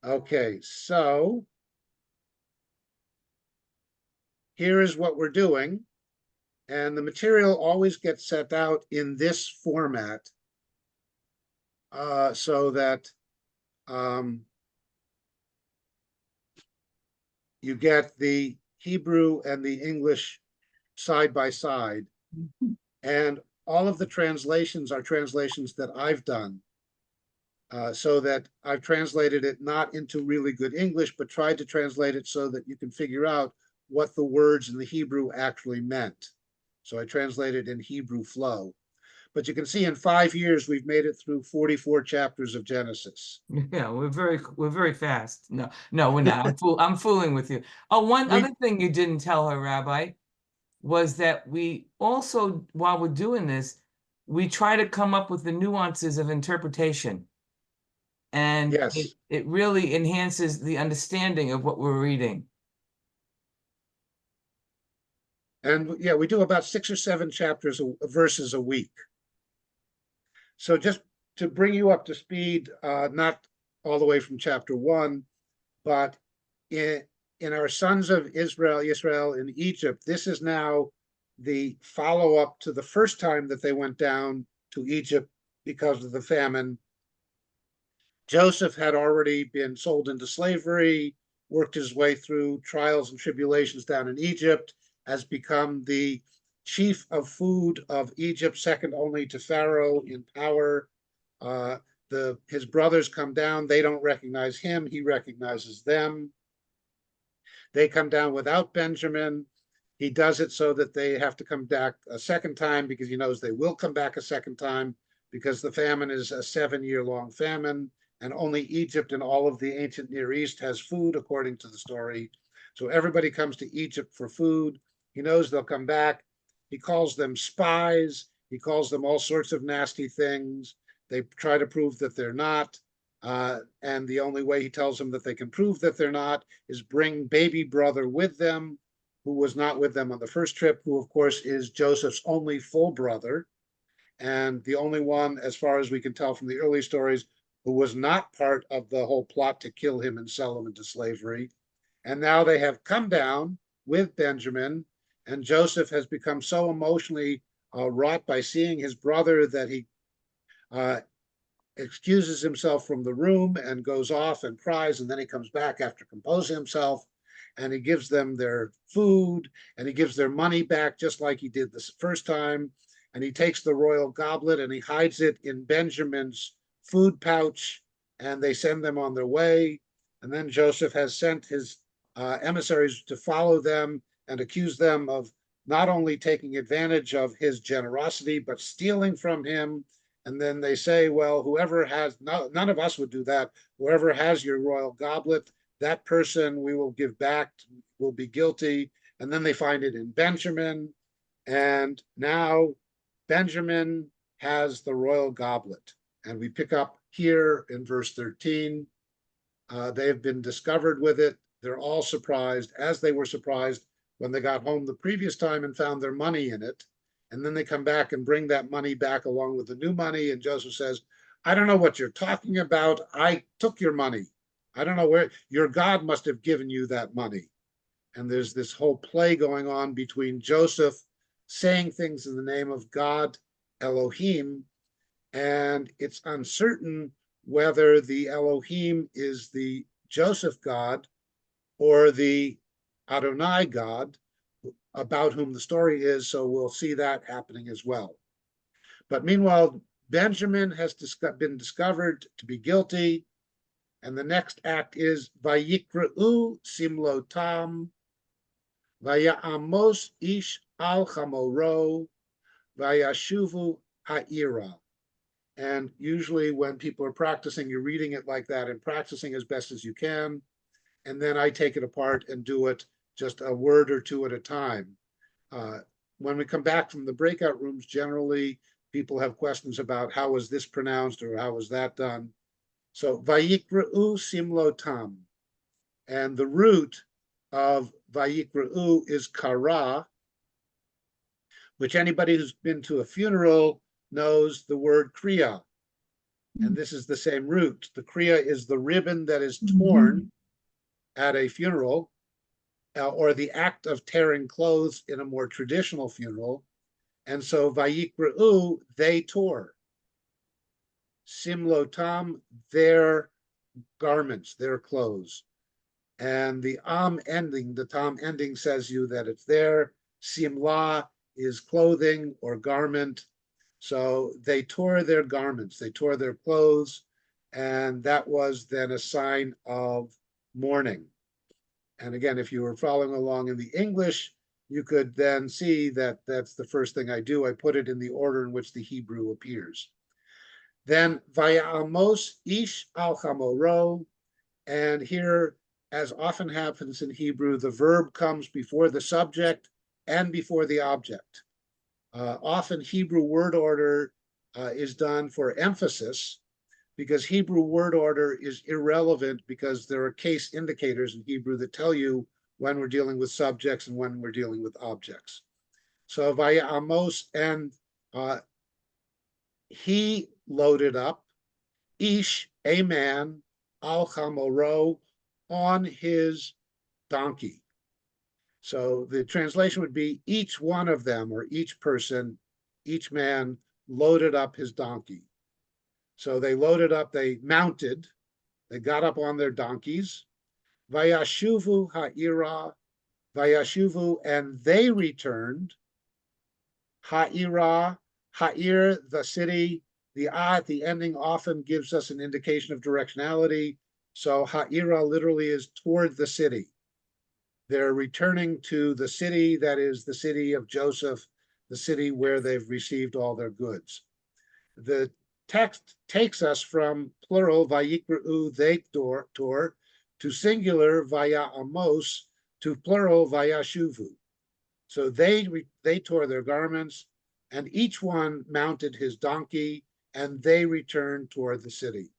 Okay, so here is what we're doing. And the material always gets sent out in this format so that um, you get the Hebrew and the English side by side. And all of the translations are translations that I've done. So that I've translated it not into really good English, but tried to translate it so that you can figure out what the words in the Hebrew actually meant. So I translated in Hebrew flow. But you can see in 5 years, we've made it through 44 chapters of Genesis. Yeah, we're very fast. No, no, we're not. I'm fooling with you. Oh, one other We, thing you didn't tell her, Rabbi, was that we also, while we're doing this, we try to come up with the nuances of interpretation. And it, yes. it really enhances the understanding of what we're reading. And yeah, we do about 6 or 7 chapters, verses a week. So just to bring you up to speed, not all the way from chapter 1, but in, in our sons of Israel in Egypt, this is now the follow up to the first time that they went down to Egypt because of the famine. Joseph had already been sold into slavery, worked his way through trials and tribulations down in Egypt, has become the chief of food of Egypt, second only to Pharaoh in power. His brothers come down, they don't recognize him, he recognizes them. They come down without Benjamin. He does it so that they have to come back a second time because he knows they will come back a second time because the famine is a 7 year long famine and only Egypt and all of the ancient Near East has food, according to the story. So everybody comes to Egypt for food. He knows they'll come back. He calls them spies. He calls them all sorts of nasty things. They try to prove that they're not. And the only way he tells them that they can prove that they're not is bring baby brother with them, who was not with them on the first trip, who, of course, is Joseph's only full brother, and the only one, as far as we can tell from the early stories, who was not part of the whole plot to kill him and sell him into slavery. And now they have come down with Benjamin, and Joseph has become so emotionally wrought by seeing his brother that he uh, excuses himself from the room and goes off and cries. And then he comes back after composing himself and he gives them their food and he gives their money back just like he did this first time. And he takes the royal goblet and he hides it in Benjamin's food pouch and they send them on their way. And then Joseph has sent his emissaries to follow them and accuse them of not only taking advantage of his generosity, but stealing from him. And then they say, well, whoever has, no, none of us would do that. Whoever has your royal goblet, that person we will give back, will be guilty. And then they find it in Benjamin. And now Benjamin has the royal goblet. And we pick up here in verse 13. They have been discovered with it. They're all surprised, as they were surprised when they got home the previous time and found their money in it. And then they come back and bring that money back along with the new money. And Joseph says, I don't know what you're talking about. I took your money. I don't know where your God must have given you that money. And there's this whole play going on between Joseph saying things in the name of God, Elohim, and it's uncertain whether the Elohim is the Joseph God or the Adonai God about whom the story is. So we'll see that happening as well. But meanwhile, Benjamin has been discovered to be guilty. And the next act is Vayikra'u Simlotam, Vaya'amos Ish al Chamoro, Vayashuvu Ha'ira. And usually, when people are practicing, you're reading it like that and practicing as best as you can. And then I take it apart and do it just a word or two at a time. Uh, when we come back from the breakout rooms, generally people have questions about how was this pronounced or how was that done. So Vayikra'u Simlotam. And the root of Vayikra'u is Kara, which anybody who's been to a funeral knows the word Kriya. and this is the same root. The kriya is the ribbon that is torn at a funeral, or the act of tearing clothes in a more traditional funeral. And so vayikra'u, they tore. Simlotam, their garments, their clothes. And the ending, the tam ending says you that it's there. Simla is clothing or garment. So they tore their garments, they tore their clothes, and that was then a sign of mourning. And again, if you were following along in the English, you could then see that that's the first thing I do. I put it in the order in which the Hebrew appears. Then Vayamos ish al chamoro, and here, as often happens in Hebrew, the verb comes before the subject and before the object. Often Hebrew word order is done for emphasis, because Hebrew word order is irrelevant, because there are case indicators in Hebrew that tell you when we're dealing with subjects and when we're dealing with objects. So via Amos, and he loaded up, ish, a man, al chamoro, on his donkey. So the translation would be each one of them, or each person, each man loaded up his donkey. So they loaded up, they mounted, they got up on their donkeys. Vayashuvu ha'ira, vayashuvu, and they returned. Ha'ira, ha'ir, the city. The at the ending often gives us an indication of directionality. So ha'ira literally is toward the city. They're returning to the city that is the city of Joseph, the city where they've received all their goods. The text takes us from plural vayikra'u, they tore, to singular vaya amos, to plural vayashuvu. So they tore their garments, and each one mounted his donkey, and they returned toward the city.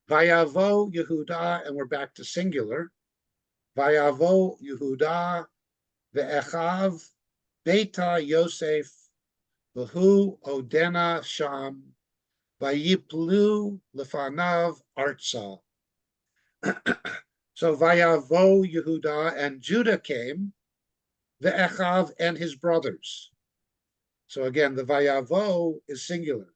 Vayavo Yehuda, and we're back to singular. Vayavo Yehuda, ve'echav Beta Yosef, v'hu odena sham, vayiplu lefanav artsa. So Vayavo Yehuda, and Judah came, ve'echav, and his brothers. So again, the Vayavo is singular.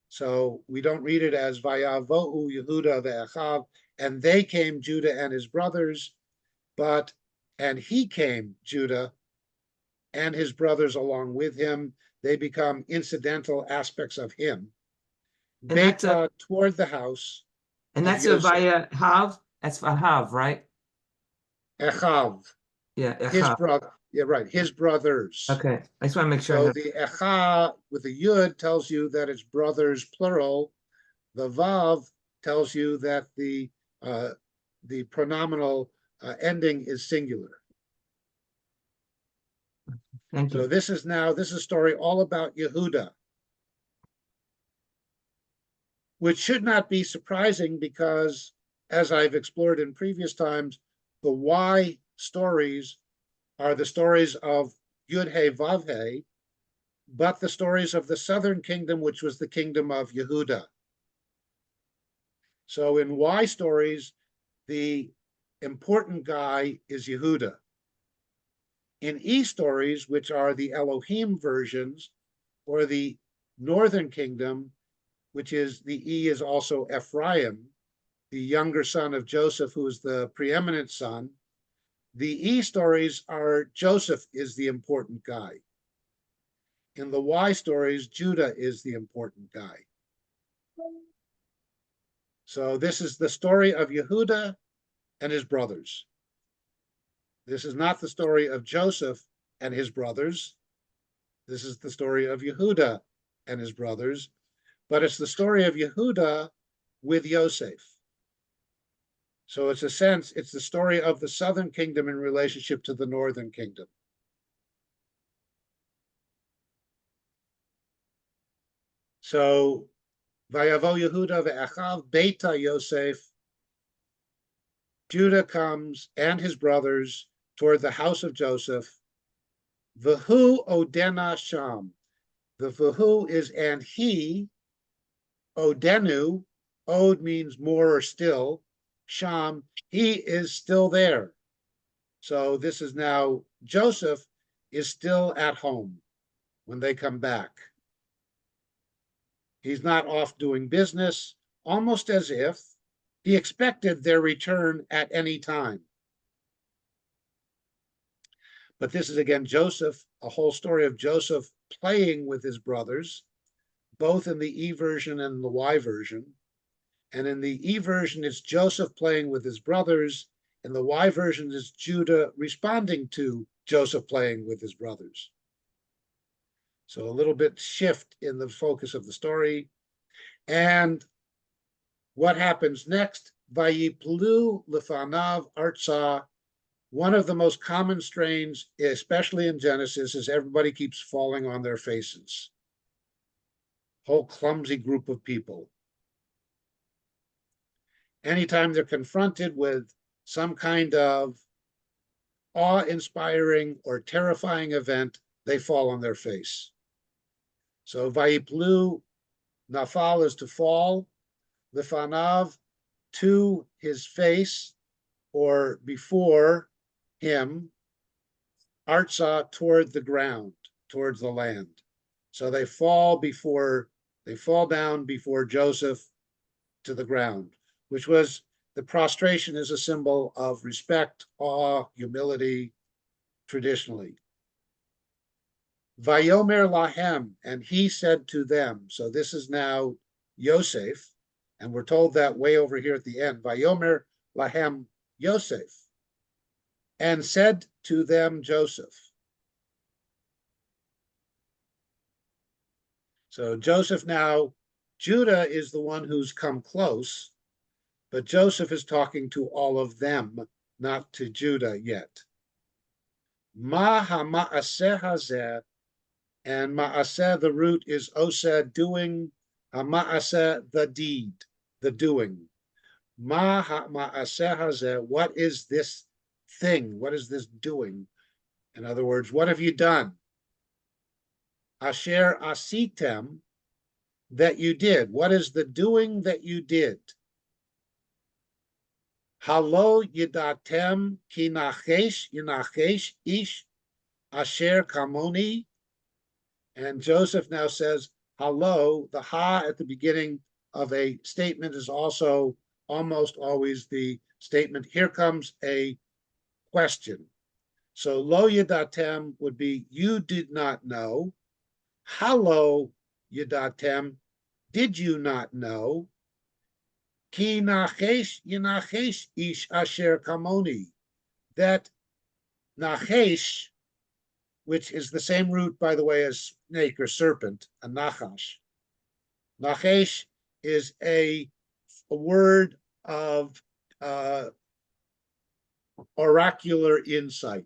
So we don't read it as Vayavo'u Yehuda ve'echav, and they came, Judah and his brothers, but and he came, Judah, and his brothers along with him. They become incidental aspects of him. And that's Beta, toward the house. And that's a via hav. That's vahav, right? Echav. Yeah, His echav. brother. Yeah, right. His brothers. Okay, I just want to make sure. So the echa with the yud tells you that it's brothers plural. The vav tells you that the pronominal ending is singular. Thank you. So this is a story all about Yehuda, which should not be surprising, because, as I've explored in previous times, the Y stories are the stories of Yud He Vav He, but the stories of the southern kingdom, which was the kingdom of Yehuda. So in Y stories, the important guy is Yehuda. In E stories, which are the Elohim versions, or the northern kingdom, which is the E is also Ephraim, the younger son of Joseph, who is the preeminent son. The E stories are Joseph is the important guy. In the Y stories, Judah is the important guy. So this is the story of Yehuda and his brothers. This is not the story of Joseph and his brothers. This is the story of Yehuda and his brothers, but it's the story of Yehuda with Yosef. So it's the story of the southern kingdom in relationship to the northern kingdom. So, Vayavo Yehuda ve'achav Beta Yosef, Judah comes and his brothers toward the house of Joseph. V'hu odena sham. The v'hu is and he, Odenu, Od means more or still. Sham, he is still there. So this is now Joseph is still at home when they come back. He's not off doing business, almost as if he expected their return at any time. But this is again Joseph, a whole story of Joseph playing with his brothers, both in the E version and the Y version. And in the E version, it's Joseph playing with his brothers. In the Y version, it's Judah responding to Joseph playing with his brothers. So a little bit shift in the focus of the story. And what happens next? Vayiplu lefanav artsah. One of the most common strains, especially in Genesis, is everybody keeps falling on their faces. Whole clumsy group of people. Anytime they're confronted with some kind of awe-inspiring or terrifying event, they fall on their face. So Vayiplu, nafal is to fall, lefanav, to his face or before him, artsah, toward the ground, towards the land. So they fall down before Joseph to the ground, which was the prostration is a symbol of respect, awe, humility, traditionally. Vayomer lahem, and he said to them. So this is now Yosef, and we're told that way over here at the end. Vayomer lahem Yosef, and said to them Joseph. So Joseph now, Judah is the one who's come close, but Joseph is talking to all of them, not to Judah yet. Ma ha-ma'aseh hazeh, and ma'aseh, the root is oseh, doing, ha-ma'aseh, the deed, the doing. Ma ha-ma'aseh hazeh, what is this thing? What is this doing? In other words, what have you done? Asher asitem, that you did. What is the doing that you did? Halo yidatem ki nachesh ish asher kamoni. And Joseph now says, halo, the ha at the beginning of a statement is also almost always the statement. Here comes a question. So lo yidatem would be, you did not know. Halo yidatem, did you not know? Ki nachesh yinachesh ish asher kamoni. That nachesh, which is the same root, by the way, as snake or serpent, a nachash. Nachesh is a word of oracular insight.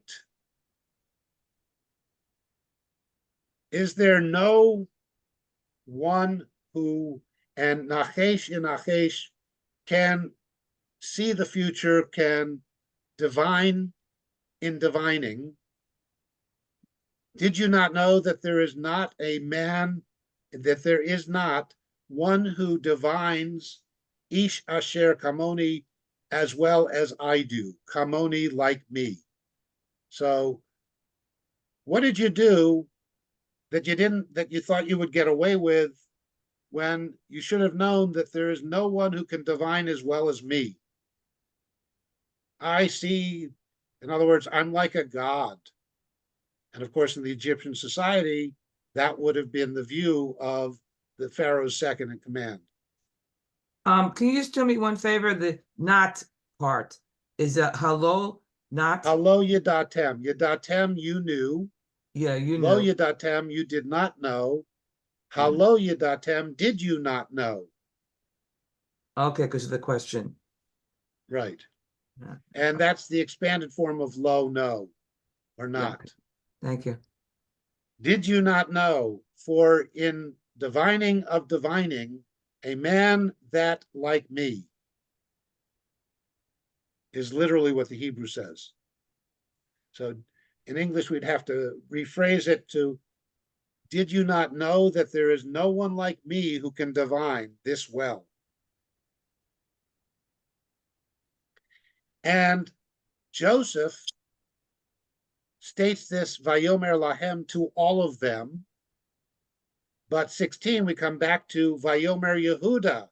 Is there no one who, and nachesh in nachesh, can see the future, can divine in divining? Did you not know that there is not a man, that there is not one who divines ish asher kamoni as well as I do, kamoni like me? So what did you do that you thought you would get away with when you should have known that there is no one who can divine as well as me? I see, in other words, I'm like a god. And of course, in the Egyptian society, that would have been the view of the Pharaoh's second in command. Can you just do me one favor? The not part is a hello, not. Hello, Yadatem. Yadatem, you knew. Yeah, you Lo knew. Yadatem, you did not know. Hello, Yadatem, did you not know? Okay, because of the question. Right. Yeah. And that's the expanded form of lo, no, or not. Yeah. Thank you. Did you not know? For in divining of divining, a man that like me is literally what the Hebrew says. So in English, we'd have to rephrase it to, Did you not know that there is no one like me who can divine this well? And Joseph states this Vayomer Lahem to all of them. But 16, we come back to Vayomer Yehuda.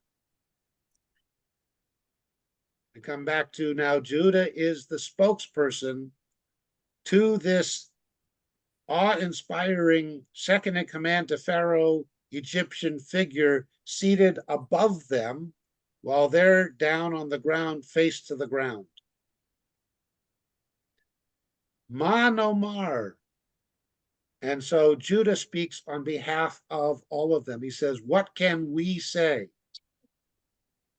We come back to now Judah is the spokesperson to this awe-inspiring second in command to Pharaoh Egyptian figure seated above them while they're down on the ground, face to the ground. Ma nomar. And so Judah speaks on behalf of all of them. He says, what can we say?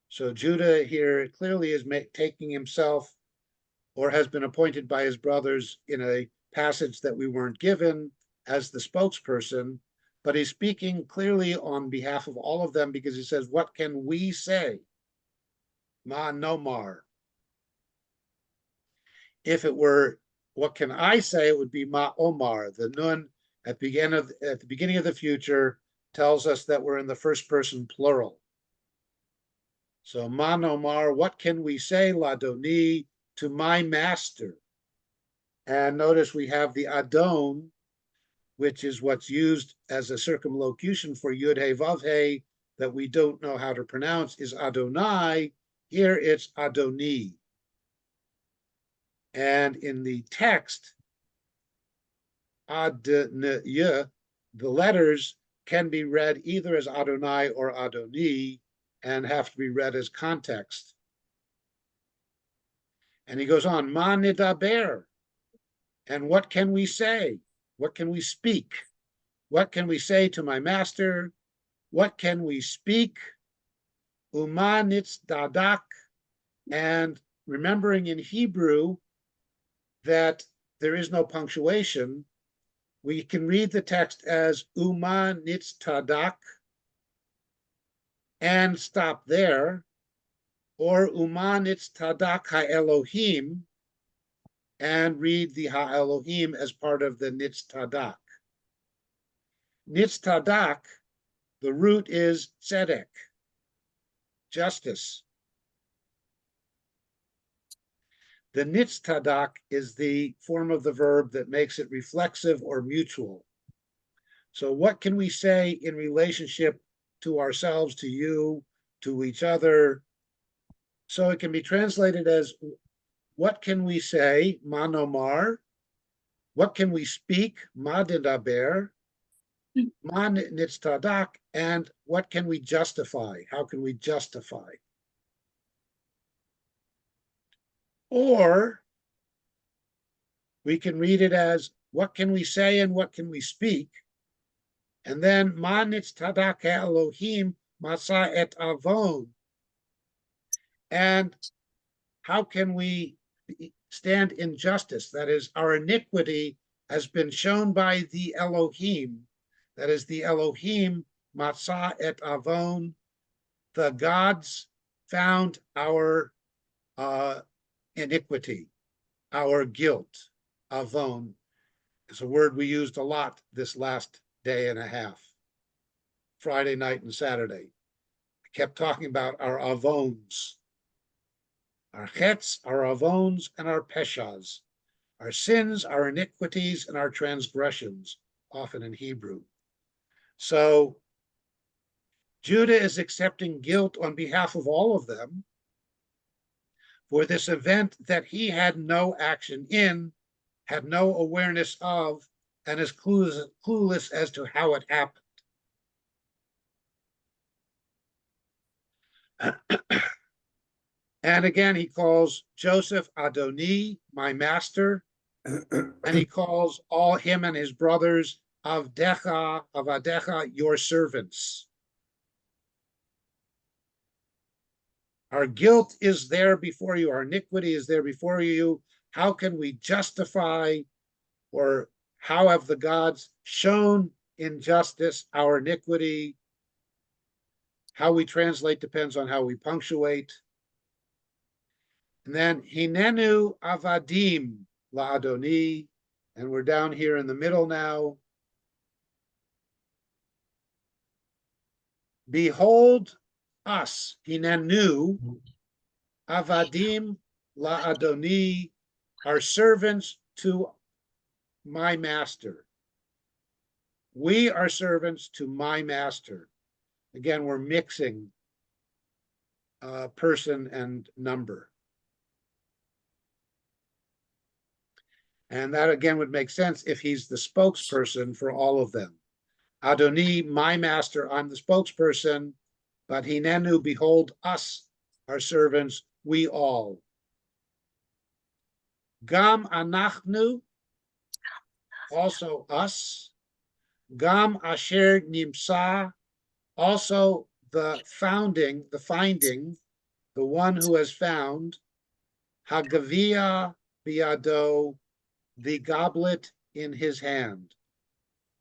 So Judah here clearly is taking himself, or has been appointed by his brothers in a passage that we weren't given, as the spokesperson, but he's speaking clearly on behalf of all of them because he says, what can we say? Ma nomar. If it were, what can I say? It would be Ma Omar. The nun at the beginning of the future tells us that we're in the first person plural. So Ma Nomar, what can we say, Ladoni, to my master? And notice we have the Adon, which is what's used as a circumlocution for Yud He Vav He that we don't know how to pronounce is Adonai. Here it's Adoni. And in the text, Adonai, the letters can be read either as Adonai or Adoni and have to be read as context. And he goes on, Ma nidaber. And what can we say? What can we speak? What can we say to my master? What can we speak? Uma nitz dadak. And remembering in Hebrew that there is no punctuation, we can read the text as Uma nitz tadak and stop there, or Uma nitz tadak ha-Elohim and read the ha-Elohim as part of the nitz tadak. Nitz tadak, the root is tzedek, justice. The nitz tadak is the form of the verb that makes it reflexive or mutual. So what can we say in relationship to ourselves, to you, to each other? So it can be translated as, what can we say, ma nomar? What can we speak, ma didaber? Ma nitz tadak, and what can we justify? How can we justify? Or we can read it as, what can we say and what can we speak? And then, Ma nitz tadak Elohim masa et avon. And how can we stand in justice? That is, our iniquity has been shown by the Elohim. That is, the Elohim masa et avon. The gods found our iniquity, our guilt. Avon is a word we used a lot this last day and a half, Friday night and Saturday. I kept talking about our avons, our chetz, our avons, and our peshas, our sins, our iniquities, and our transgressions, often in Hebrew. So Judah is accepting guilt on behalf of all of them for this event that he had no action in, had no awareness of, and is clueless as to how it happened. And again, he calls Joseph Adoni, my master, and he calls all him and his brothers Avadecha, your servants. Our guilt is there before you, our iniquity is there before you. How can we justify, or how have the gods shown injustice, our iniquity? How we translate depends on how we punctuate. And then Hinenu Avadim La Adoni, and we're down here in the middle now. Behold us, hinenu, avadim la Adoni, our servants to my master. We are servants to my master. Again, we're mixing person and number. And that again would make sense if he's the spokesperson for all of them. Adoni, my master, I'm the spokesperson, but hinenu, behold us, our servants, we all. Gam anachnu, also us. Gam asher nimsa, also the finding, the one who has found. Hagavia biado, the goblet in his hand.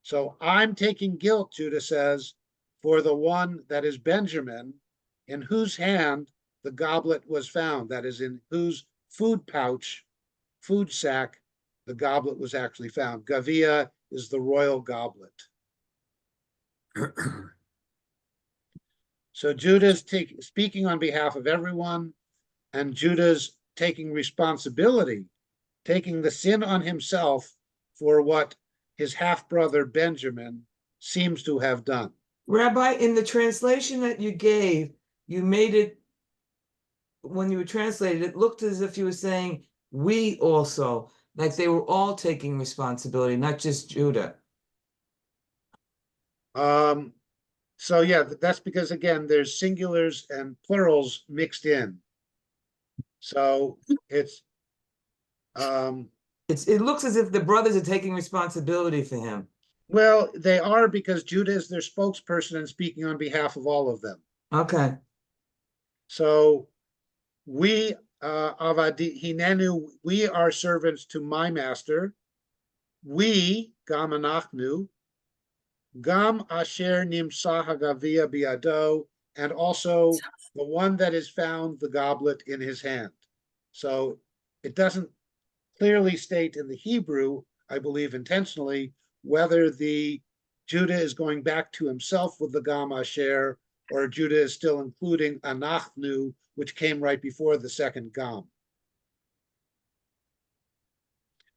So I'm taking guilt, Judah says, for the one that is Benjamin, in whose hand the goblet was found. That is, in whose food pouch, food sack, the goblet was actually found. Gavia is the royal goblet. So Judah's speaking on behalf of everyone, and Judah's taking responsibility, taking the sin on himself for what his half-brother Benjamin seems to have done. Rabbi, in the translation that you gave, you made it, when you were translated, it looked as if you were saying, we also, like they were all taking responsibility, not just Judah. So yeah, that's because again, there's singulars and plurals mixed in. So it's it looks as if the brothers are taking responsibility for him. well, they are, because Judah is their spokesperson and speaking on behalf of all of them. Okay. So we hinenu, we are servants to my master. We gam anachnu, gam asher nimsa hagavia biado, and also the one that has found the goblet in his hand. So it doesn't clearly state in the Hebrew, I believe intentionally, whether the Judah is going back to himself with the gam asher, or Judah is still including anachnu, which came right before the second gam.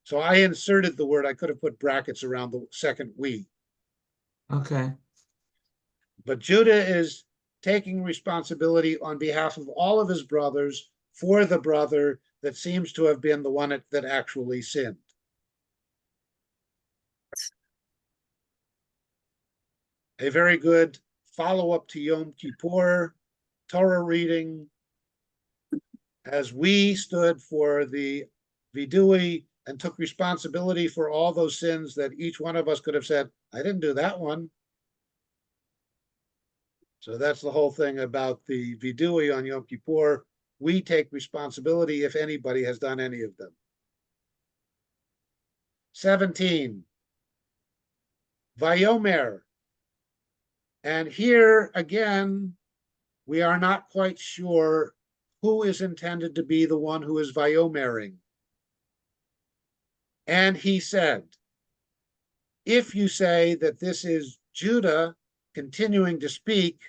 So I inserted the word, I could have put brackets around the second we. Okay. But Judah is taking responsibility on behalf of all of his brothers for the brother that seems to have been the one that actually sinned. A very good follow-up to Yom Kippur Torah reading, as we stood for the vidui and took responsibility for all those sins that each one of us could have said, I didn't do that one. So that's the whole thing about the vidui on Yom Kippur. We take responsibility if anybody has done any of them. 17, Vayomer. And here again, we are not quite sure who is intended to be the one who is Vayomering. And he said, if you say that this is Judah continuing to speak,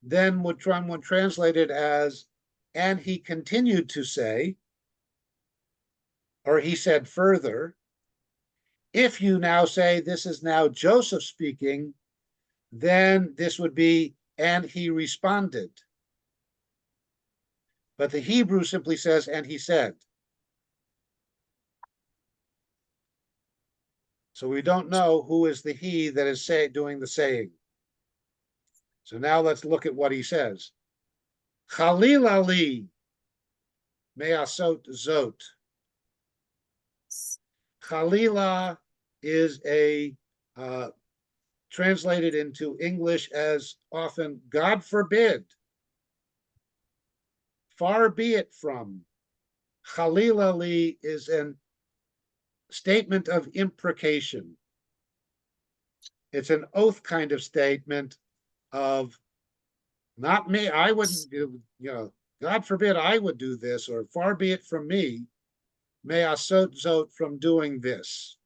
then would translate it as, and he continued to say, or he said further. If you now say this is now Joseph speaking, then this would be, and he responded. But the Hebrew simply says, and he said. So we don't know who is the he that is doing the saying. So now let's look at what he says. Chalil ali me'asot zot. Chalila is translated into English as often God forbid, far be it from. Chalil ali is a statement of imprecation. It's an oath kind of statement of, not me, I wouldn't do, God forbid I would do this, or far be it from me, me'asot zot, from doing this.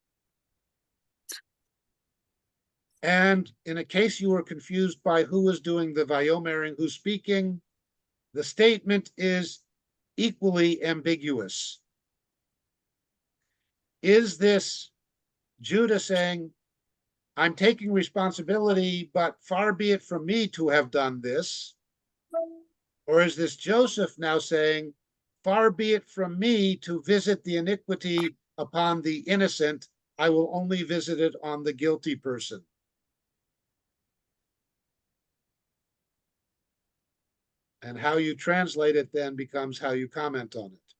And in a case you were confused by who was doing the Vayomer and who's speaking, the statement is equally ambiguous. Is this Judah saying, I'm taking responsibility, but far be it from me to have done this? Or is this Joseph now saying, far be it from me to visit the iniquity upon the innocent, I will only visit it on the guilty person? And how you translate it then becomes how you comment on it.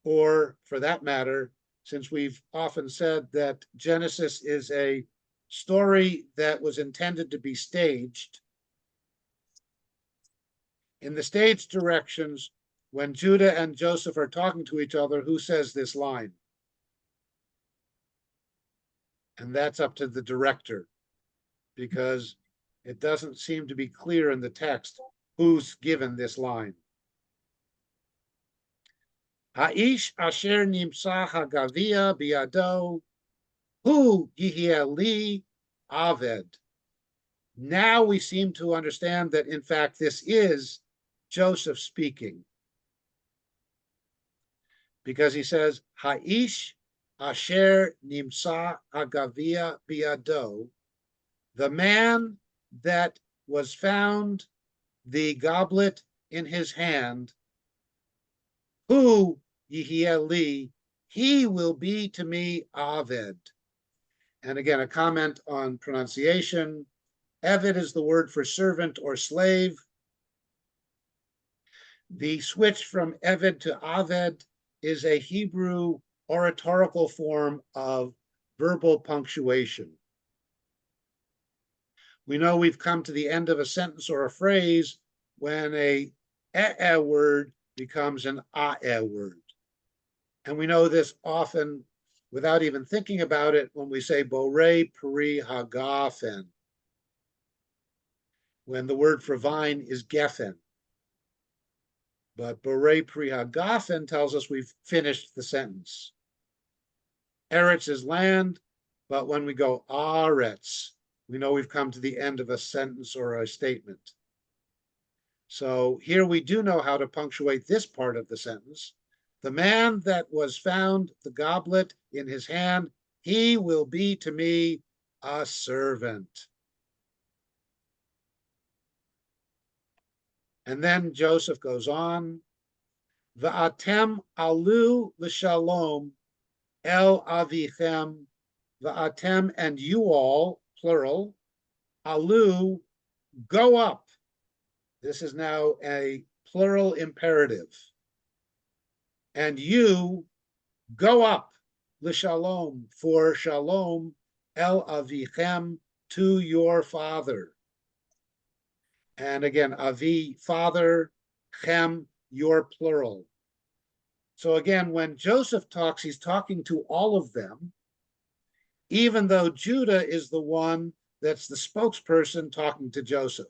Or, for that matter, since we've often said that Genesis is a story that was intended to be staged, in the stage directions, when Judah and Joseph are talking to each other, who says this line? And that's up to the director, because it doesn't seem to be clear in the text who's given this line. Ha'ish asher nimsa hagavia biado hu yihye li aved. Now we seem to understand that, in fact, this is Joseph speaking, because he says, Ha'ish asher nimsa hagavia biado, the man that was found the goblet in his hand, who yihye li, he will be to me aved. And again, a comment on pronunciation. Eved is the word for servant or slave. The switch from Eved to Aved is a Hebrew oratorical form of verbal punctuation. We know we've come to the end of a sentence or a phrase when a word becomes an word. And we know this often without even thinking about it when we say borei peri hagafen, when the word for vine is geffen. But borei peri hagafen tells us we've finished the sentence. Eretz is land, but when we go aretz, we know we've come to the end of a sentence or a statement. So here we do know how to punctuate this part of the sentence. The man that was found the goblet in his hand, he will be to me a servant. And then Joseph goes on, Va'atem alu l'shalom el avichem, va'atem, and you all, plural, alu, go up. This is now a plural imperative. And you go up, l'shalom, for shalom, el avichem, to your father. And again, avi, father, chem, your plural. So again, when Joseph talks, he's talking to all of them, even though Judah is the one that's the spokesperson talking to Joseph.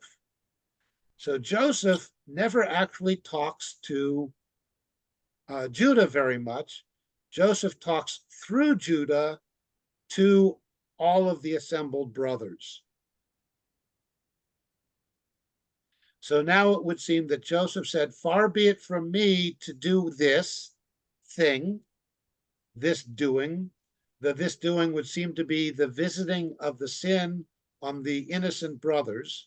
So Joseph never actually talks to Judah very much. Joseph talks through Judah to all of the assembled brothers. So now it would seem that Joseph said, far be it from me to do this thing, this doing. This doing would seem to be the visiting of the sin on the innocent brothers,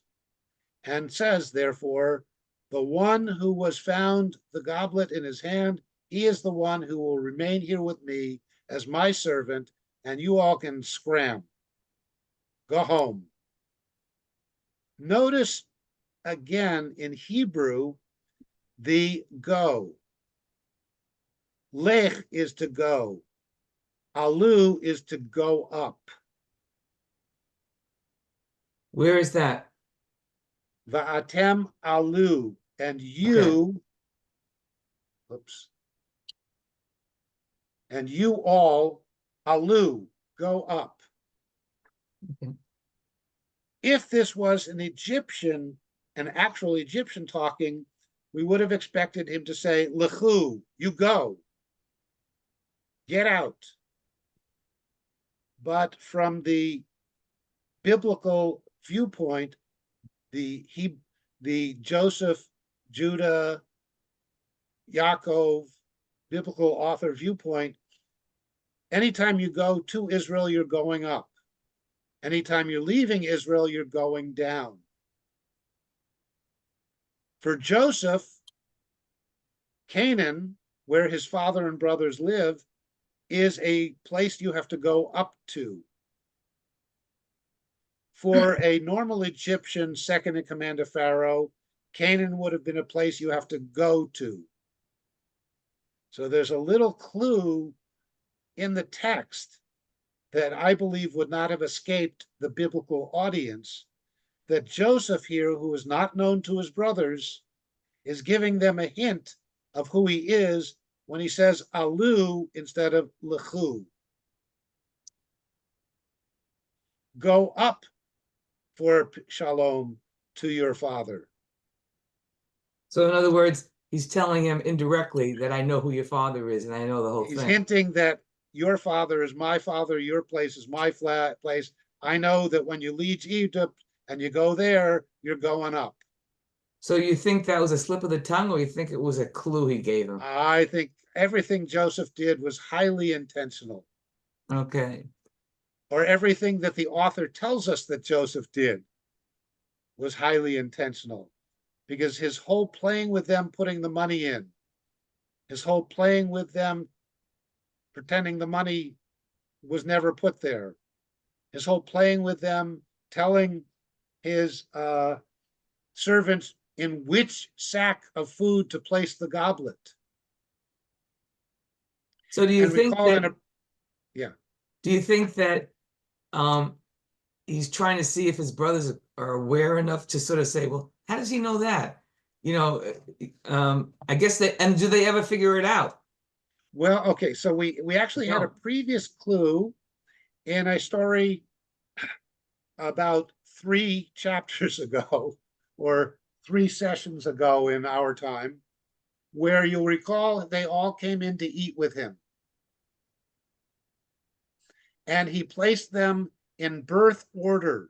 and says, therefore, the one who was found the goblet in his hand, he is the one who will remain here with me as my servant, and you all can scram. Go home. Notice again in Hebrew, the go. Lech is to go. Alu is to go up. Where is that? Va'atem alu, and you, oops, and you all, alu, go up. Okay. If this was an actual Egyptian talking, we would have expected him to say, lechu, you go, get out. But from the biblical viewpoint, the Joseph, Judah, Yaakov, biblical author viewpoint, anytime you go to Israel, you're going up. Anytime you're leaving Israel, you're going down. For Joseph, Canaan, where his father and brothers live, is a place you have to go up to. For a normal Egyptian second in command of Pharaoh, Canaan would have been a place you have to go to. So there's a little clue in the text that I believe would not have escaped the biblical audience, that Joseph here, who is not known to his brothers, is giving them a hint of who he is when he says alu instead of lechu. Go up for shalom to your father. So in other words, he's telling him indirectly that I know who your father is and I know the whole He's thing. hinting that your father is my father, your place is my place. I know that when you leave Egypt and you go there, you're going up. So you think that was a slip of the tongue, or you think it was a clue he gave him? I think everything Joseph did was highly intentional. Okay. Or everything that the author tells us that Joseph did was highly intentional, because his whole playing with them, putting the money in, his whole playing with them, pretending the money was never put there, his whole playing with them, telling his servants in which sack of food to place the goblet. So do you And think recall that, yeah. do you think that he's trying to see if his brothers are aware enough to sort of say, well, how does he know that? You know, I guess they, and do they ever figure it out? Well, okay, so we actually had a previous clue in a story about 3 chapters ago, or 3 sessions ago in our time, where you'll recall they all came in to eat with him. And he placed them in birth order.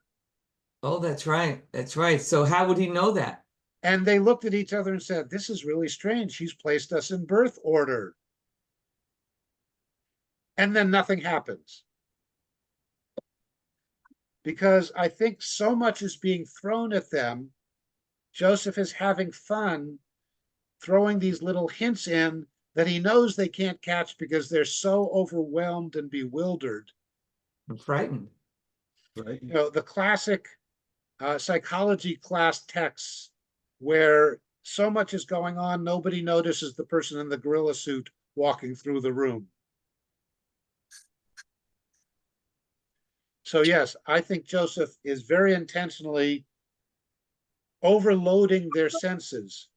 Oh, that's right. That's right. So how would he know that? And they looked at each other and said, this is really strange. He's placed us in birth order. And then nothing happens. Because I think so much is being thrown at them. Joseph is having fun throwing these little hints in that he knows they can't catch because they're so overwhelmed and bewildered. I'm frightened. You know, the classic psychology class texts where so much is going on, nobody notices the person in the gorilla suit walking through the room. So yes, I think Joseph is very intentionally overloading their senses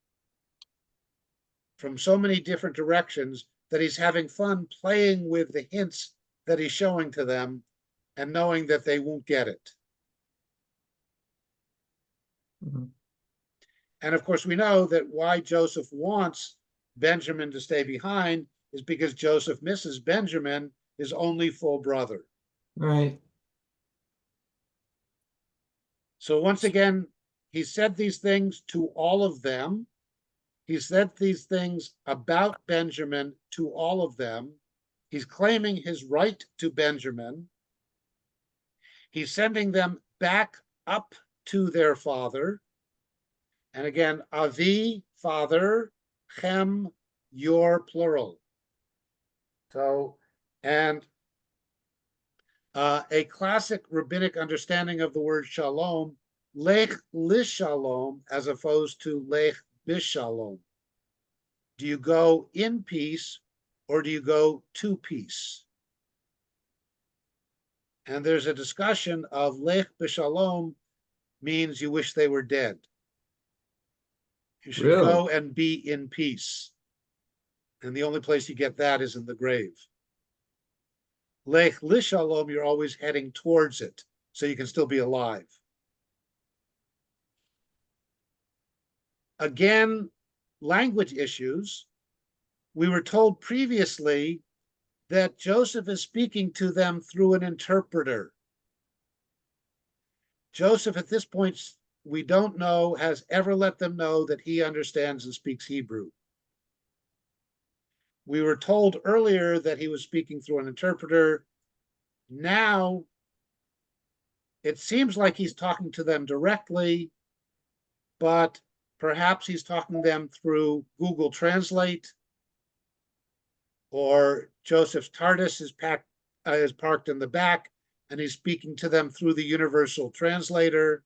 from so many different directions that he's having fun playing with the hints that he's showing to them and knowing that they won't get it. Mm-hmm. And of course, we know that why Joseph wants Benjamin to stay behind is because Joseph misses Benjamin, his only full brother. Right. So once again, he said these things to all of them. He said these things about Benjamin to all of them. He's claiming his right to Benjamin. He's sending them back up to their father. And again, Avi, father, Chem, your plural. So, and a classic rabbinic understanding of the word shalom, lech lishalom, as opposed to lech bishalom. Do you go in peace or do you go to peace? And there's a discussion of lech bishalom means you wish they were dead. You should Really? go and be in peace. And the only place you get that is in the grave. Lech lishalom, you're always heading towards it, so you can still be alive. Again, language issues. We were told previously that Joseph is speaking to them through an interpreter. Joseph, at this point, we don't know, has ever let them know that he understands and speaks Hebrew. We were told earlier that he was speaking through an interpreter. Now, it seems like he's talking to them directly, but perhaps he's talking to them through Google Translate, or Joseph's TARDIS is parked in the back, and he's speaking to them through the universal translator.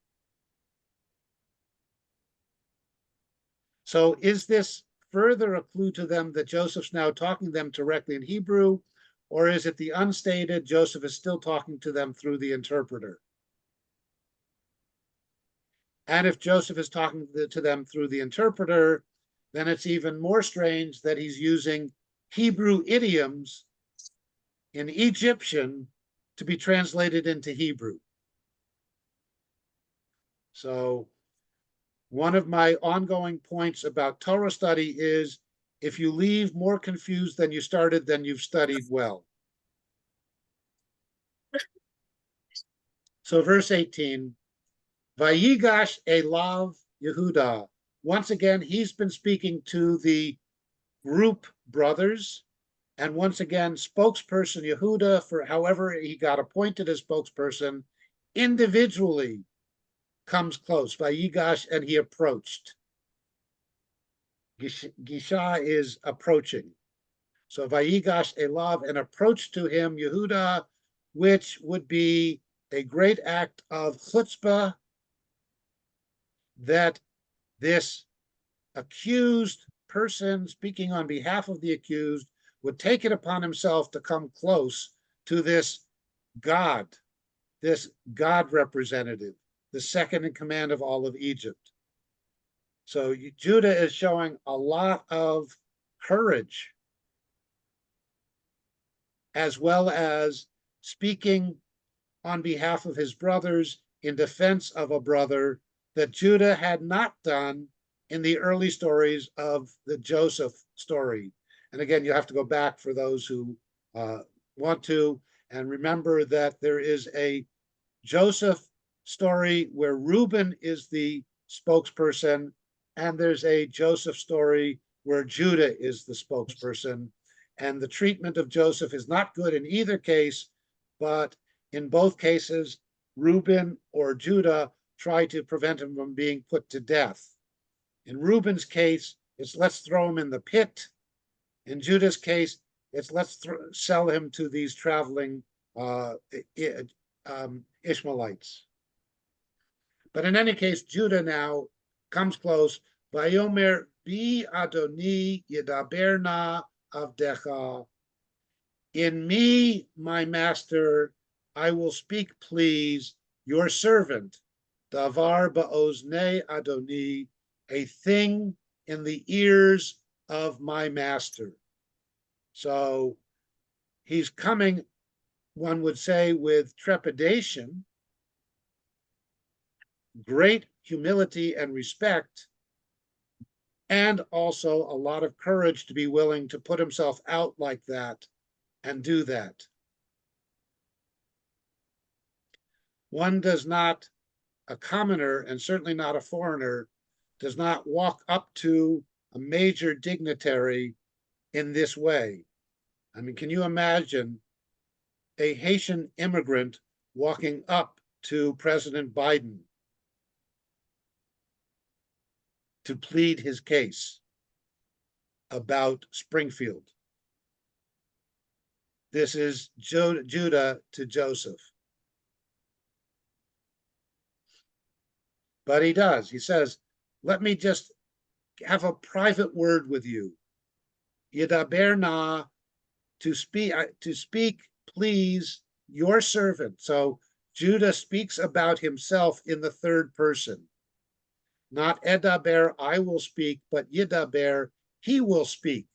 So is this further a clue to them that Joseph's now talking to them directly in Hebrew, or is it the unstated Joseph is still talking to them through the interpreter? And if Joseph is talking to them through the interpreter, then it's even more strange that he's using Hebrew idioms in Egyptian to be translated into Hebrew. So one of my ongoing points about Torah study is if you leave more confused than you started, then you've studied well. So verse 18, Vayigash Elav Yehuda. Once again, he's been speaking to the group brothers. And once again, spokesperson Yehuda, for however he got appointed as spokesperson, individually comes close. Vayigash, and he approached. Gisha is approaching. So Vayigash Elav, an approach to him, Yehuda, which would be a great act of chutzpah, that this accused person speaking on behalf of the accused would take it upon himself to come close to this God representative, the second in command of all of Egypt. So Judah is showing a lot of courage, as well as speaking on behalf of his brothers in defense of a brother that Judah had not done in the early stories of the Joseph story. And again, you have to go back for those who want to, and remember that there is a Joseph story where Reuben is the spokesperson, and there's a Joseph story where Judah is the spokesperson. And the treatment of Joseph is not good in either case, but in both cases, Reuben or Judah try to prevent him from being put to death. In Reuben's case, it's let's throw him in the pit. In Judah's case, it's let's sell him to these traveling Ishmaelites. But in any case, Judah now comes close. Vayomer bi Adoni yedaberna avdecha. In me, my master, I will speak, please, your servant. Davar ba'ozne Adoni, a thing in the ears of my master. So he's coming, one would say, with trepidation, great humility and respect, and also a lot of courage to be willing to put himself out like that and do that. One does not, a commoner, and certainly not a foreigner, does not walk up to a major dignitary in this way. I mean, can you imagine a Haitian immigrant walking up to President Biden to plead his case about Springfield? This is Judah to Joseph. But he does. He says, let me just have a private word with you. Yedaber na, to speak, please, your servant. So Judah speaks about himself in the third person. Not edaber, I will speak, but yedaber, he will speak.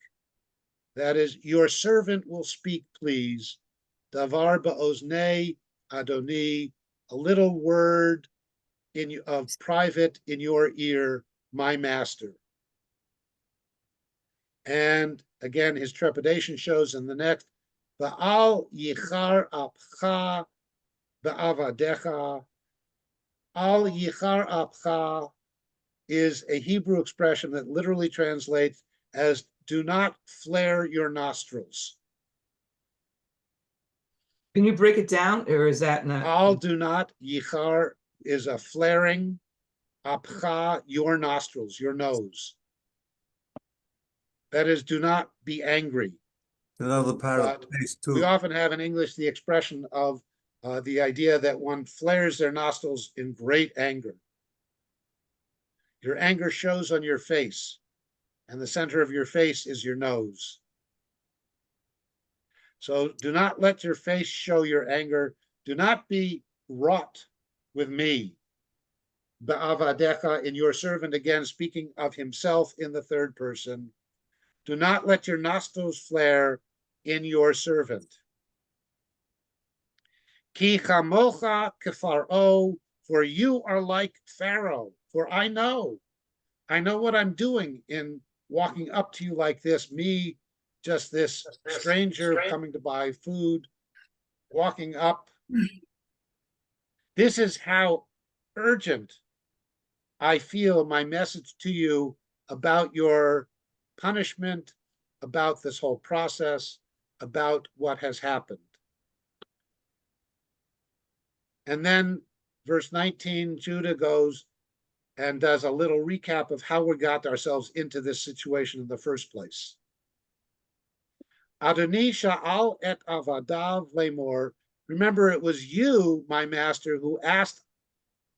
That is, your servant will speak, please. Davar ba'ozne Adoni, a little word of private in your ear, my master. And again, his trepidation shows in the next, Ba'al yichar apcha ba'avadecha, Al yichar apcha is a Hebrew expression that literally translates as do not flare your nostrils. Can you break it down, or is that not? Al do not, yichar is a flaring, apcha, your nostrils, your nose. That is, do not be angry. Another part of But face we too. often have in English the expression of the idea that one flares their nostrils in great anger. Your anger shows on your face, and the center of your face is your nose. So do not let your face show your anger. Do not be wrought with me, ba'avadecha, in your servant, again speaking of himself in the third person. Do not let your nostrils flare in your servant. Ki chamocha kefaro, for you are like Pharaoh. For I know what I'm doing in walking up to you like this, me, just this stranger coming to buy food, walking up. This is how urgent I feel my message to you about your punishment, about this whole process, about what has happened. And then verse 19, Judah goes and does a little recap of how we got ourselves into this situation in the first place. Adoni sha'al et avadav lemor. Remember, it was you, my master, who asked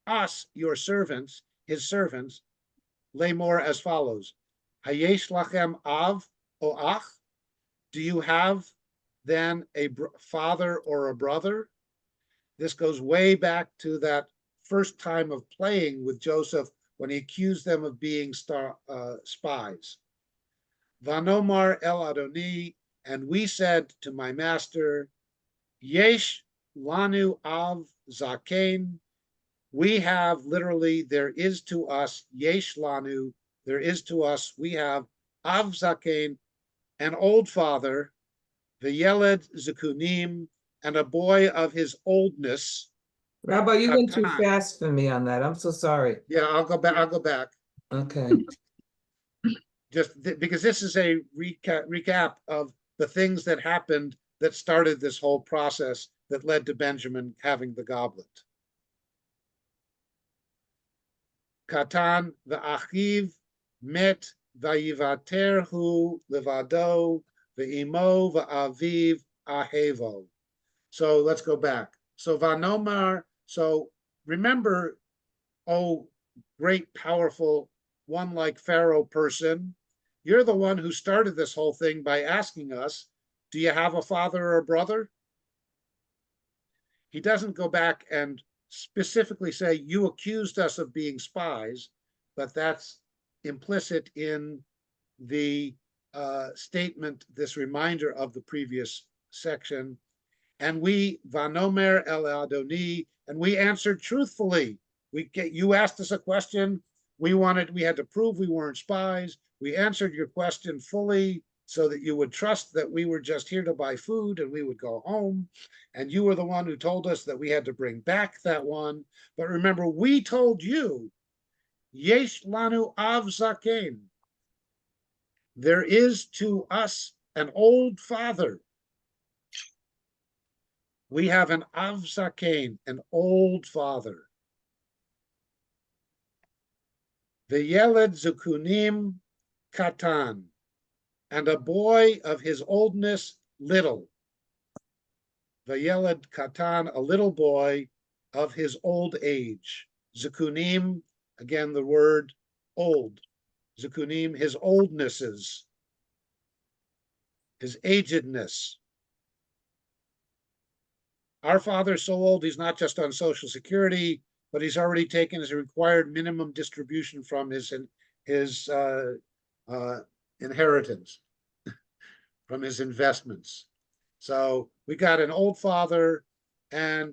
us, your servants, his servants, lemor as follows. Hayesh lachem av o ach? Do you have then a father or a brother? This goes way back to that first time of playing with Joseph when he accused them of being spies. Vanomar el Adoni, and we said to my master, Yesh lanu av zaken, we have literally, there is to us, Yesh lanu, there is to us, we have av zaken, an old father, the Yeled Zekunim, and a boy of his oldness. Rabbi, you went too Katan. fast for me on that. I'm so sorry. Yeah, I'll go back. Okay. Just because this is a recap of the things that happened that started this whole process that led to Benjamin having the goblet. Katan v'achiv met vayivaterhu levado v'imo v'aviv ahevo. So let's go back. So vanomar, so remember, oh, great, powerful, one like Pharaoh person, you're the one who started this whole thing by asking us, do you have a father or a brother? He doesn't go back and specifically say, you accused us of being spies, but that's implicit in the statement, this reminder of the previous section. And we, Vanomer el Adoni, and we answered truthfully. You asked us a question. We had to prove we weren't spies. We answered your question fully so that you would trust that we were just here to buy food and we would go home. And you were the one who told us that we had to bring back that one. But remember, we told you, Yesh lanu av zaken. There is to us an old father. We have an av zaken, an old father. The Yeled Zukunim Katan, and a boy of his oldness little. The Yeled Katan, a little boy of his old age. Zukunim, again the word old. Zukunim, his oldnesses, his agedness. Our father's so old, he's not just on Social Security, but he's already taken his required minimum distribution from his inheritance, from his investments. So we got an old father, and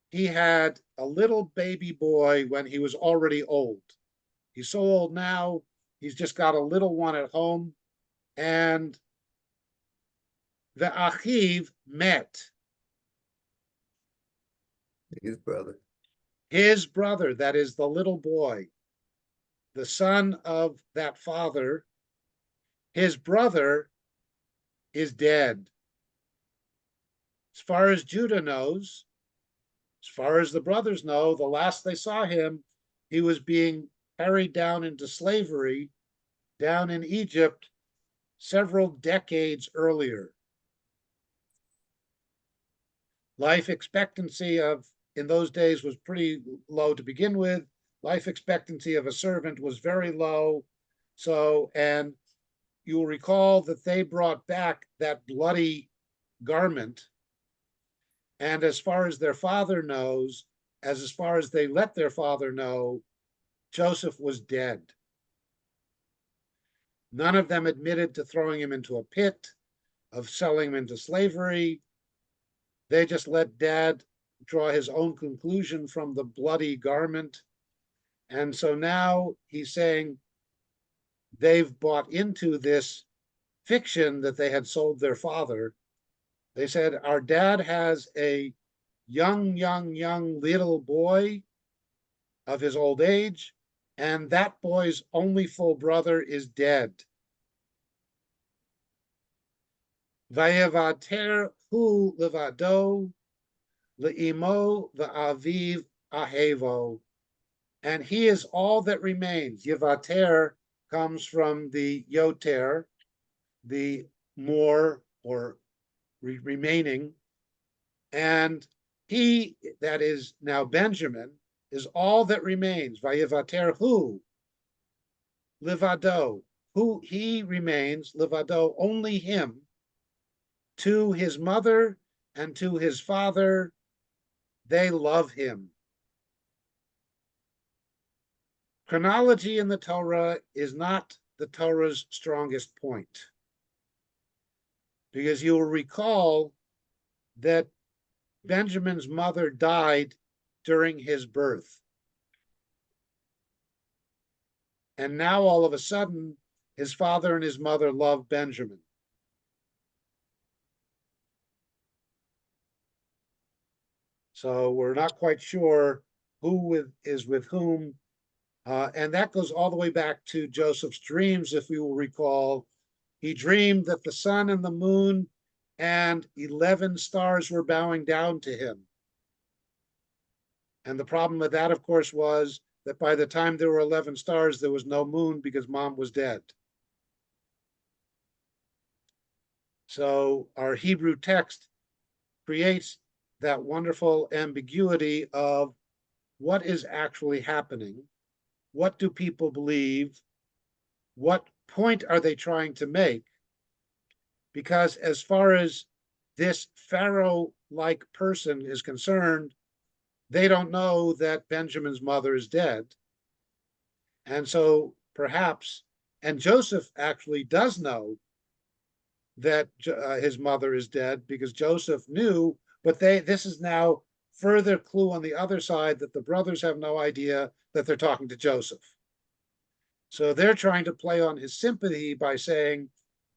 he had a little baby boy when he was already old. He's so old now, he's just got a little one at home, and the achiv met. His brother. His brother, that is the little boy, the son of that father, his brother is dead. As far as Judah knows, as far as the brothers know, the last they saw him, he was being carried down into slavery down in Egypt several decades earlier. Life expectancy in those days was pretty low to begin with. Life expectancy of a servant was very low. So, and you'll recall that they brought back that bloody garment. And as far as their father knows, as far as they let their father know, Joseph was dead. None of them admitted to throwing him into a pit, of selling him into slavery. They just let dad draw his own conclusion from the bloody garment. And so now he's saying they've bought into this fiction that they had sold their father. They said, our dad has a young little boy of his old age, and that boy's only full brother is dead. Vayevater hu levado le'imo va'aviv ahevo. And he is all that remains. Yevater comes from the yoter, the more or remaining. And he, that is now Benjamin, is all that remains. Vayevater hu levado. Who he remains, levado, only him, to his mother and to his father, they love him. Chronology in the Torah is not the Torah's strongest point, because you will recall that Benjamin's mother died during his birth. And now all of a sudden, his father and his mother love Benjamin. So we're not quite sure who is with whom. And that goes all the way back to Joseph's dreams, if you will recall. He dreamed that the sun and the moon and 11 stars were bowing down to him. And the problem with that, of course, was that by the time there were 11 stars, there was no moon because mom was dead. So our Hebrew text creates that wonderful ambiguity of what is actually happening. What do people believe? What point are they trying to make? Because as far as this Pharaoh-like person is concerned, they don't know that Benjamin's mother is dead. And so perhaps, and Joseph actually does know that his mother is dead, because Joseph knew, but this is now further clue on the other side that the brothers have no idea that they're talking to Joseph. So they're trying to play on his sympathy by saying,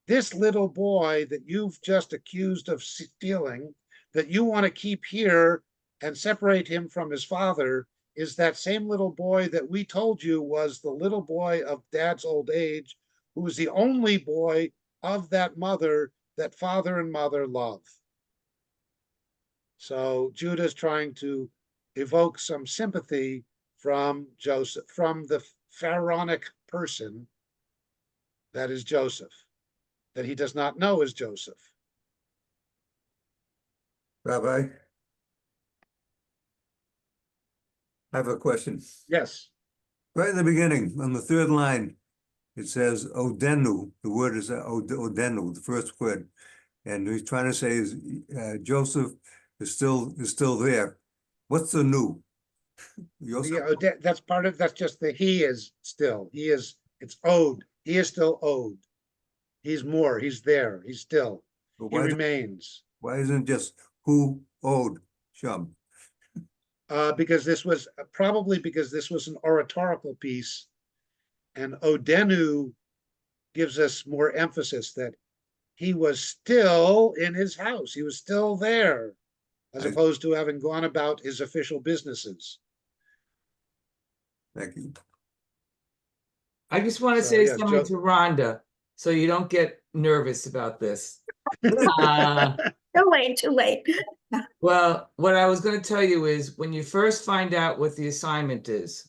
this little boy that you've just accused of stealing, that you want to keep here and separate him from his father, is that same little boy that we told you was the little boy of dad's old age, who was the only boy of that mother that father and mother love. So Judah's trying to evoke some sympathy from Joseph, from the pharaonic person that is Joseph, that he does not know is Joseph. Rabbi, I have a question. Yes. Right in the beginning, on the third line, it says Odenu. The word is Odenu, the first word. And he's trying to say is Joseph is still there. What's the new? That's part of, that's just the he is still. He is, it's owed. He is still owed. He's more, he's there, he's still. He remains. Why isn't it just who owed Shum? Because this was probably because this was an oratorical piece, and Odenu gives us more emphasis that he was still in his house. He was still there, as opposed to having gone about his official businesses. Thank you. I just want to So, say yeah, something Joe- to Rhonda, so you don't get nervous about this. Uh, Too late. Well, what I was going to tell you is when you first find out what the assignment is,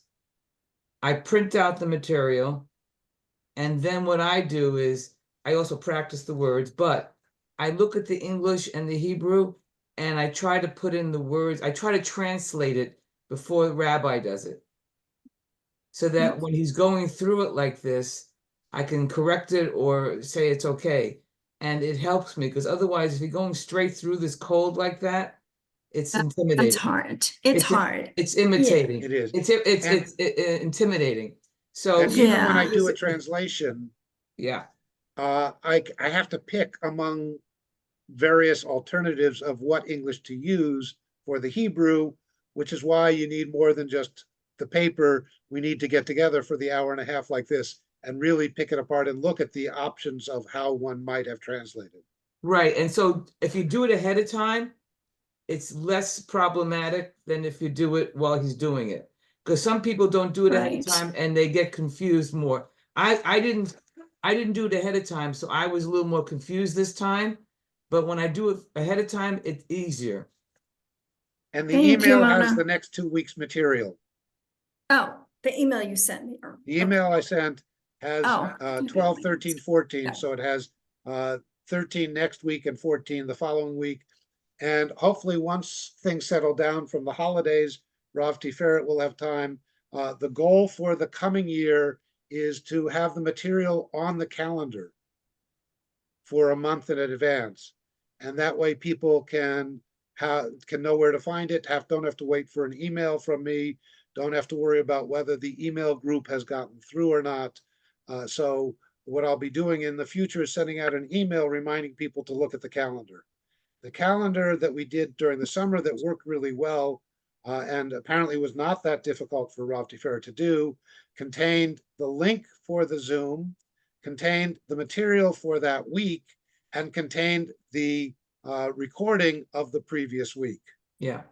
I print out the material. And then what I do is I also practice the words, but I look at the English and the Hebrew and I try to put in the words. I try to translate it before the rabbi does it. So that when he's going through it like this, I can correct it or say it's okay. And it helps me because otherwise, if you're going straight through this cold like that, it's intimidating. That's hard. It's hard. It's imitating. It is. It's And- intimidating. So And even when I Yeah. do a translation, yeah, I have to pick among various alternatives of what English to use for the Hebrew, which is why you need more than just the paper. We need to get together for the hour and a half like this and really pick it apart and look at the options of how one might have translated. right. And so if you do it ahead of time, it's less problematic than if you do it while he's doing it. Because some people don't do it ahead of Right. time and they get confused more. I didn't do it ahead of time, so I was a little more confused this time. But when I do it ahead of time, it's easier. And the Thank you, email has Anna. the next 2 weeks material. Oh, the email you sent me. The email I sent has Oh. 12, 13, 14. Yeah. So it has 13 next week and 14 the following week. And hopefully once things settle down from the holidays, Rav Tiferet will have time. The goal for the coming year is to have the material on the calendar for a month in advance. And that way people can know where to find it, don't have to wait for an email from me, don't have to worry about whether the email group has gotten through or not. So what I'll be doing in the future is sending out an email reminding people to look at the calendar. The calendar that we did during the summer that worked really well and apparently was not that difficult for Rav Tiferet to do, contained the link for the Zoom, contained the material for that week, and contained the recording of the previous week. Yeah.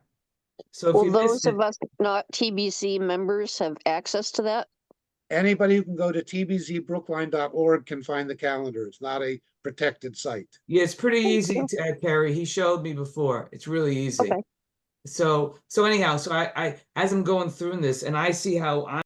So if Will you those missed it, of us not TBC members have access to that? Anybody who can go to tbzbrookline.org can find the calendar. It's not a protected site. yeah, it's pretty easy you. to Perry. He showed me before. It's really easy. Okay. So anyhow, so I as I'm going through this and I see how